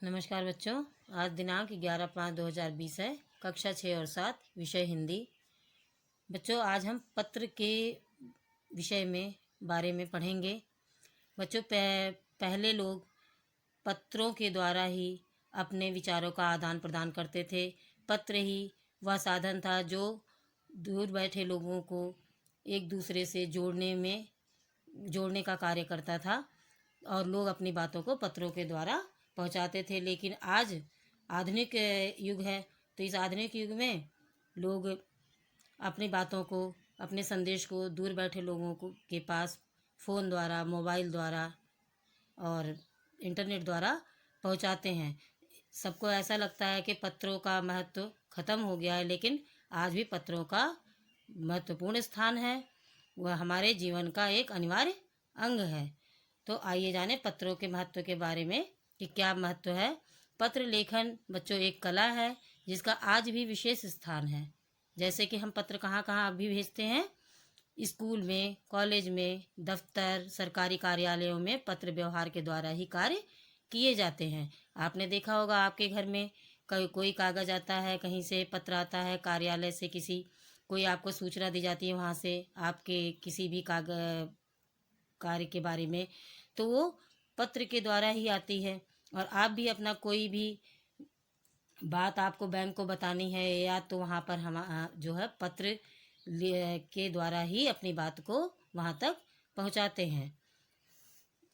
नमस्कार बच्चों। आज दिनांक 11/5/2020 है। कक्षा 6 और 7, विषय हिंदी। बच्चों, आज हम पत्र के विषय में बारे में पढ़ेंगे। बच्चों, पहले लोग पत्रों के द्वारा ही अपने विचारों का आदान प्रदान करते थे। पत्र ही वह साधन था जो दूर बैठे लोगों को एक दूसरे से जोड़ने का कार्य करता था और लोग अपनी बातों को पत्रों के द्वारा पहुंचाते थे। लेकिन आज आधुनिक युग है, तो इस आधुनिक युग में लोग अपनी बातों को, अपने संदेश को दूर बैठे लोगों को के पास फ़ोन द्वारा, मोबाइल द्वारा और इंटरनेट द्वारा पहुंचाते हैं। सबको ऐसा लगता है कि पत्रों का महत्व ख़त्म हो गया है, लेकिन आज भी पत्रों का महत्वपूर्ण स्थान है। वह हमारे जीवन का एक अनिवार्य अंग है। तो आइए जाने पत्रों के महत्व के बारे में कि क्या महत्व है। पत्र लेखन बच्चों एक कला है जिसका आज भी विशेष स्थान है। जैसे कि हम पत्र कहाँ कहाँ अभी भेजते हैं, स्कूल में, कॉलेज में, दफ्तर, सरकारी कार्यालयों में पत्र व्यवहार के द्वारा ही कार्य किए जाते हैं। आपने देखा होगा आपके घर में कोई कागज़ आता है, कहीं से पत्र आता है, कार्यालय से कोई आपको सूचना दी जाती है वहाँ से आपके किसी भी कार्य के बारे में, तो वो पत्र के द्वारा ही आती है। और आप भी अपना कोई भी बात आपको बैंक को बतानी है या तो वहाँ पर हम जो है पत्र के द्वारा ही अपनी बात को वहाँ तक पहुँचाते हैं।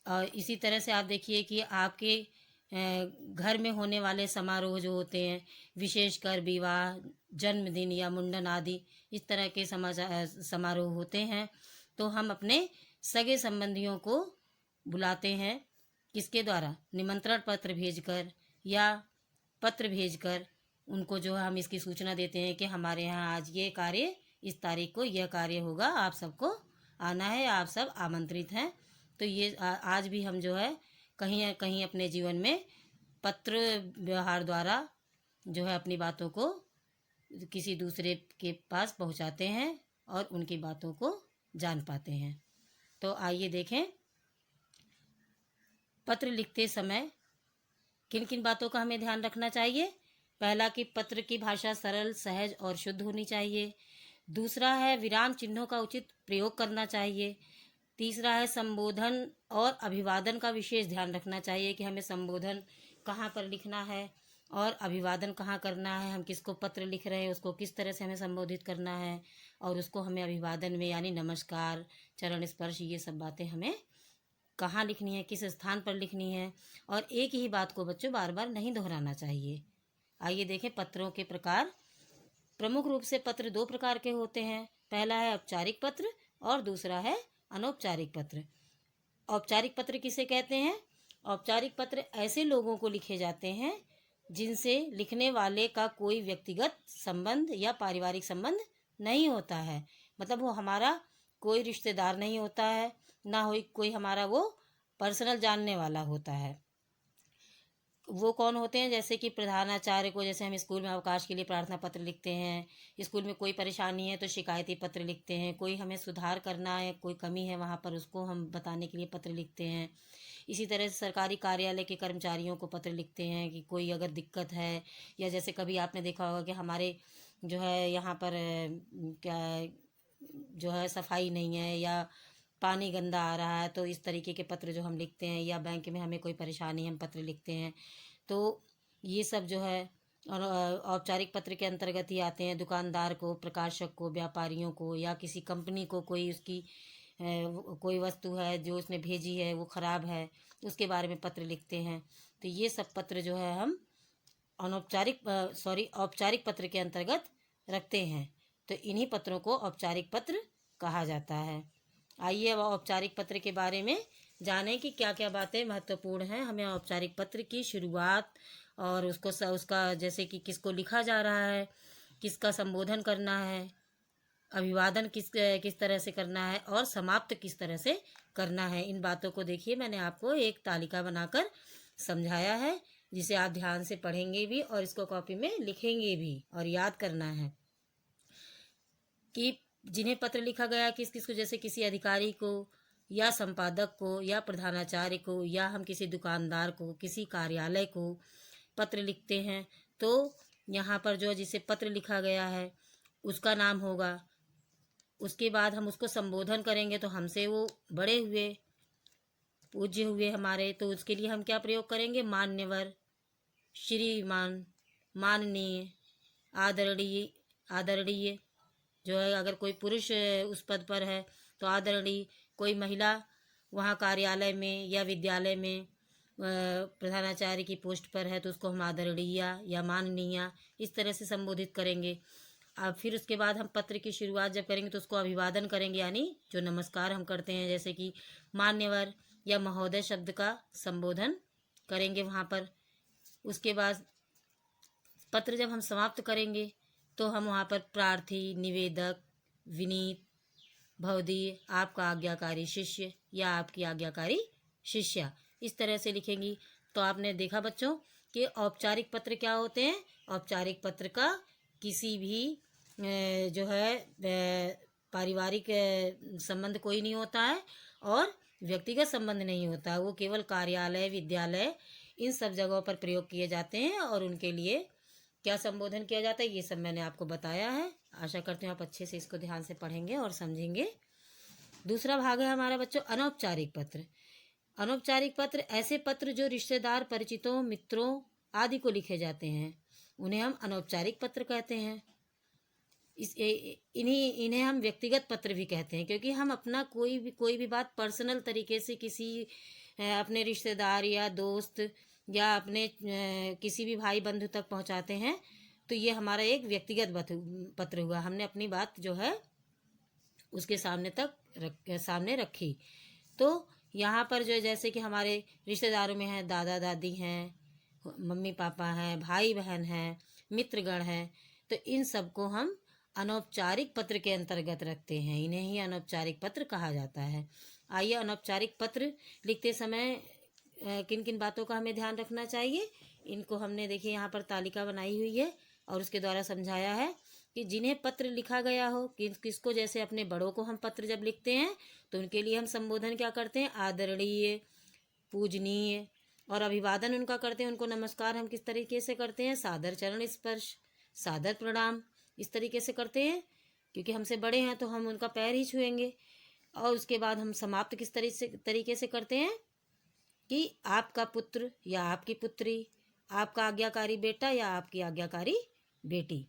और इसी तरह से आप देखिए कि आपके घर में होने वाले समारोह जो होते हैं, विशेषकर विवाह, जन्मदिन या मुंडन आदि इस तरह के समारोह होते हैं, तो हम अपने सगे संबंधियों को बुलाते हैं। किसके द्वारा? निमंत्रण पत्र भेजकर या पत्र भेजकर उनको जो है हम इसकी सूचना देते हैं कि हमारे यहाँ आज ये कार्य, इस तारीख को यह कार्य होगा, आप सबको आना है, आप सब आमंत्रित हैं। तो ये आज भी हम जो है कहीं ना कहीं अपने जीवन में पत्र व्यवहार द्वारा जो है अपनी बातों को किसी दूसरे के पास पहुंचाते हैं और उनकी बातों को जान पाते हैं। तो आइए देखें पत्र लिखते समय किन किन बातों का हमें ध्यान रखना चाहिए। पहला कि पत्र की भाषा सरल, सहज और शुद्ध होनी चाहिए। दूसरा है विराम चिन्हों का उचित प्रयोग करना चाहिए। तीसरा है संबोधन और अभिवादन का विशेष ध्यान रखना चाहिए कि हमें संबोधन कहाँ पर लिखना है और अभिवादन कहाँ करना है। हम किसको पत्र लिख रहे हैं उसको किस तरह से हमें संबोधित करना है और उसको हमें अभिवादन में यानी नमस्कार, चरण स्पर्श, ये सब बातें हमें कहाँ लिखनी है, किस स्थान पर लिखनी है। और एक ही बात को बच्चों बार बार नहीं दोहराना चाहिए। आइए देखें पत्रों के प्रकार। प्रमुख रूप से पत्र दो प्रकार के होते हैं। पहला है औपचारिक पत्र और दूसरा है अनौपचारिक पत्र। औपचारिक पत्र किसे कहते हैं? औपचारिक पत्र ऐसे लोगों को लिखे जाते हैं जिनसे लिखने वाले का कोई व्यक्तिगत संबंध या पारिवारिक संबंध नहीं होता है। मतलब वो हमारा कोई रिश्तेदार नहीं होता है, ना हो कोई हमारा वो पर्सनल जानने वाला होता है। वो कौन होते हैं? जैसे कि प्रधानाचार्य को, जैसे हम स्कूल में अवकाश के लिए प्रार्थना पत्र लिखते हैं, स्कूल में कोई परेशानी है तो शिकायती पत्र लिखते हैं, कोई हमें सुधार करना है, कोई कमी है वहाँ पर उसको हम बताने के लिए पत्र लिखते हैं। इसी तरह से सरकारी कार्यालय के कर्मचारियों को पत्र लिखते हैं कि कोई अगर दिक्कत है, या जैसे कभी आपने देखा होगा कि हमारे जो है यहाँ पर क्या जो है सफाई नहीं है या पानी गंदा आ रहा है, तो इस तरीके के पत्र जो हम लिखते हैं, या बैंक में हमें कोई परेशानी है हम पत्र लिखते हैं। तो ये सब जो है और औपचारिक पत्र के अंतर्गत ही आते हैं। दुकानदार को, प्रकाशक को, व्यापारियों को या किसी कंपनी को कोई उसकी कोई वस्तु है जो उसने भेजी है वो ख़राब है, उसके बारे में पत्र लिखते हैं। तो ये सब पत्र जो है हम औपचारिक पत्र के अंतर्गत रखते हैं। तो इन्हीं पत्रों को औपचारिक पत्र कहा जाता है। आइए अब औपचारिक पत्र के बारे में जानें कि क्या क्या बातें महत्वपूर्ण हैं। हमें औपचारिक पत्र की शुरुआत और उसका जैसे कि किसको लिखा जा रहा है, किसका संबोधन करना है, अभिवादन किस तरह से करना है और समाप्त किस तरह से करना है, इन बातों को देखिए मैंने आपको एक तालिका बनाकर समझाया है, जिसे आप ध्यान से पढ़ेंगे भी और इसको कॉपी में लिखेंगे भी और याद करना है कि जिन्हें पत्र लिखा गया किस किस को, जैसे किसी अधिकारी को, या संपादक को या प्रधानाचार्य को या हम किसी दुकानदार को, किसी कार्यालय को पत्र लिखते हैं तो यहाँ पर जो जिसे पत्र लिखा गया है उसका नाम होगा। उसके बाद हम उसको संबोधन करेंगे तो हमसे वो बड़े हुए, पूज्य हुए हमारे, तो उसके लिए हम क्या प्रयोग करेंगे? मान्यवर, श्रीमान, माननीय, आदरणीय। आदरणीय जो है, अगर कोई पुरुष उस पद पर है तो आदरणीय, कोई महिला वहाँ कार्यालय में या विद्यालय में प्रधानाचार्य की पोस्ट पर है तो उसको हम आदरणीय या माननीय इस तरह से संबोधित करेंगे। अब फिर उसके बाद हम पत्र की शुरुआत जब करेंगे तो उसको अभिवादन करेंगे, यानी जो नमस्कार हम करते हैं, जैसे कि मान्यवर या महोदय शब्द का संबोधन करेंगे वहाँ पर। उसके बाद पत्र जब हम समाप्त करेंगे तो हम वहाँ पर प्रार्थी, निवेदक, विनीत, भवदीय, आपका आज्ञाकारी शिष्य या आपकी आज्ञाकारी शिष्या, इस तरह से लिखेंगी। तो आपने देखा बच्चों कि औपचारिक पत्र क्या होते हैं। औपचारिक पत्र का किसी भी जो है पारिवारिक संबंध कोई नहीं होता है और व्यक्तिगत संबंध नहीं होता है, वो केवल कार्यालय, विद्यालय, इन सब जगहों पर प्रयोग किए जाते हैं और उनके लिए क्या संबोधन किया जाता है ये सब मैंने आपको बताया है। आशा करती हूँ आप अच्छे से इसको ध्यान से पढ़ेंगे और समझेंगे। दूसरा भाग है हमारा बच्चों अनौपचारिक पत्र। अनौपचारिक पत्र ऐसे पत्र जो रिश्तेदार, परिचितों, मित्रों आदि को लिखे जाते हैं, उन्हें हम अनौपचारिक पत्र कहते हैं। इन्हें हम व्यक्तिगत पत्र भी कहते हैं, क्योंकि हम अपना कोई भी बात पर्सनल तरीके से किसी अपने रिश्तेदार या दोस्त या अपने किसी भी भाई बंधु तक पहुंचाते हैं तो ये हमारा एक व्यक्तिगत पत्र हुआ। हमने अपनी बात जो है उसके सामने रखी। तो यहाँ पर जो है जैसे कि हमारे रिश्तेदारों में हैं, दादा दादी हैं, मम्मी पापा हैं, भाई बहन हैं, मित्रगण हैं, तो इन सबको हम अनौपचारिक पत्र के अंतर्गत रखते हैं। इन्हें ही अनौपचारिक पत्र कहा जाता है। आइए, अनौपचारिक पत्र लिखते समय किन किन बातों का हमें ध्यान रखना चाहिए, इनको हमने देखिए यहाँ पर तालिका बनाई हुई है और उसके द्वारा समझाया है कि जिन्हें पत्र लिखा गया हो, किसको, जैसे अपने बड़ों को हम पत्र जब लिखते हैं तो उनके लिए हम संबोधन क्या करते हैं? आदरणीय, पूजनीय, और अभिवादन उनका करते हैं। उनको नमस्कार हम किस तरीके से करते हैं? सादर चरण स्पर्श, सादर प्रणाम, इस तरीके से करते हैं, क्योंकि हमसे बड़े हैं तो हम उनका पैर ही छुएंगे। और उसके बाद हम समाप्त किस तरीके से करते हैं कि आपका पुत्र या आपकी पुत्री, आपका आज्ञाकारी बेटा या आपकी आज्ञाकारी बेटी,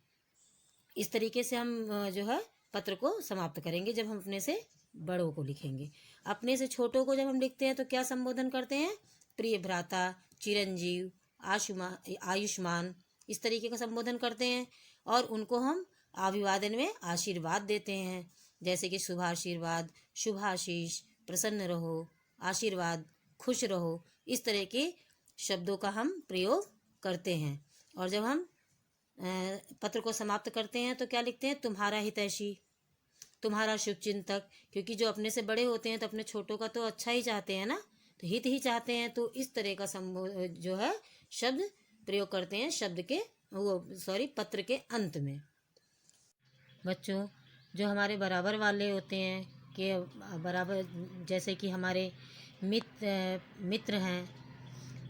इस तरीके से हम जो है पत्र को समाप्त करेंगे जब हम अपने से बड़ों को लिखेंगे। अपने से छोटों को जब हम लिखते हैं तो क्या संबोधन करते हैं? प्रिय भ्राता, चिरंजीव, आयुष्मान, इस तरीके का संबोधन करते हैं। और उनको हम अभिवादन में आशीर्वाद देते हैं, जैसे कि शुभाशीर्वाद, शुभाशीष, प्रसन्न रहो, आशीर्वाद, खुश रहो, इस तरह के शब्दों का हम प्रयोग करते हैं। और जब हम पत्र को समाप्त करते हैं तो क्या लिखते हैं? तुम्हारा हितैषी, तुम्हारा शुभचिंतक, क्योंकि जो अपने से बड़े होते हैं तो अपने छोटों का तो अच्छा ही चाहते हैं ना, तो हित ही चाहते हैं। तो इस तरह का जो है शब्द प्रयोग करते हैं पत्र के अंत में। बच्चों, जो हमारे बराबर वाले होते हैं कि बराबर, जैसे कि हमारे मित्र हैं,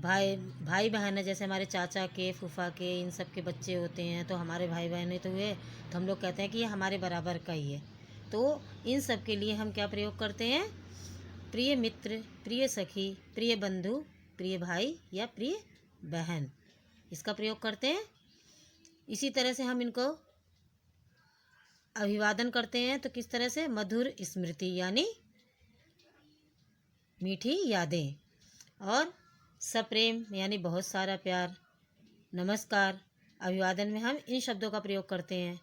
भाई बहन है, जैसे हमारे चाचा के, फूफा के, इन सब के बच्चे होते हैं तो हमारे भाई बहन तो हुए, तो हम लोग कहते हैं कि ये हमारे बराबर का ही है। तो इन सब के लिए हम क्या प्रयोग करते हैं? प्रिय मित्र, प्रिय सखी, प्रिय बंधु, प्रिय भाई या प्रिय बहन, इसका प्रयोग करते हैं। इसी तरह से हम इनको अभिवादन करते हैं तो किस तरह से? मधुर स्मृति, यानी मीठी यादें, और सप्रेम यानी बहुत सारा प्यार, नमस्कार। अभिवादन में हम इन शब्दों का प्रयोग करते हैं।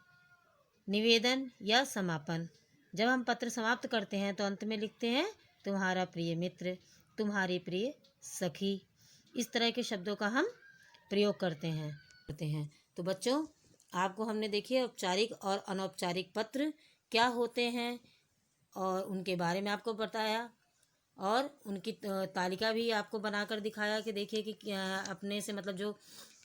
निवेदन या समापन, जब हम पत्र समाप्त करते हैं तो अंत में लिखते हैं तुम्हारा प्रिय मित्र, तुम्हारी प्रिय सखी, इस तरह के शब्दों का हम प्रयोग करते हैं। तो बच्चों, आपको हमने देखिए औपचारिक और अनौपचारिक पत्र क्या होते हैं और उनके बारे में आपको बताया, और उनकी तालिका भी आपको बनाकर दिखाया कि देखिए कि अपने से मतलब जो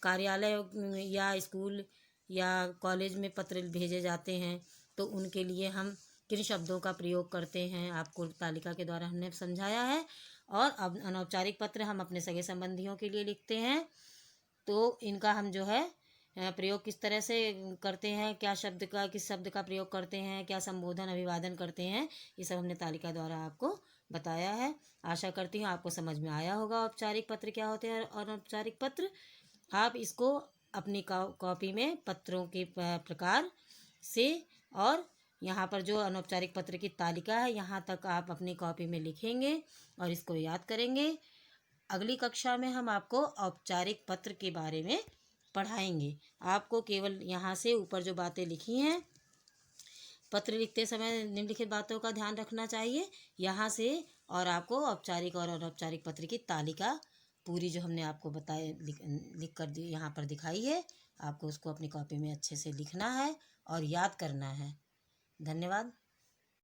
कार्यालय या स्कूल या कॉलेज में पत्र भेजे जाते हैं तो उनके लिए हम किन शब्दों का प्रयोग करते हैं, आपको तालिका के द्वारा हमने समझाया है। और अब अनौपचारिक पत्र हम अपने सगे संबंधियों के लिए लिखते हैं, तो इनका हम जो है प्रयोग किस तरह से करते हैं, क्या शब्द का किस शब्द का प्रयोग करते हैं, क्या संबोधन अभिवादन करते हैं, ये सब हमने तालिका द्वारा आपको बताया है। आशा करती हूँ आपको समझ में आया होगा औपचारिक पत्र क्या होते हैं और अनौपचारिक पत्र। आप इसको अपनी कॉपी में पत्रों के प्रकार से, और यहाँ पर जो अनौपचारिक पत्र की तालिका है यहाँ तक आप अपनी कॉपी में लिखेंगे और इसको याद करेंगे। अगली कक्षा में हम आपको औपचारिक पत्र के बारे में पढ़ाएंगे। आपको केवल यहाँ से ऊपर जो बातें लिखी हैं, पत्र लिखते समय निम्नलिखित बातों का ध्यान रखना चाहिए यहाँ से, और आपको औपचारिक और अनौपचारिक पत्र की तालिका पूरी जो हमने आपको बताए लिख कर यहाँ पर दिखाई है, आपको उसको अपनी कॉपी में अच्छे से लिखना है और याद करना है। धन्यवाद।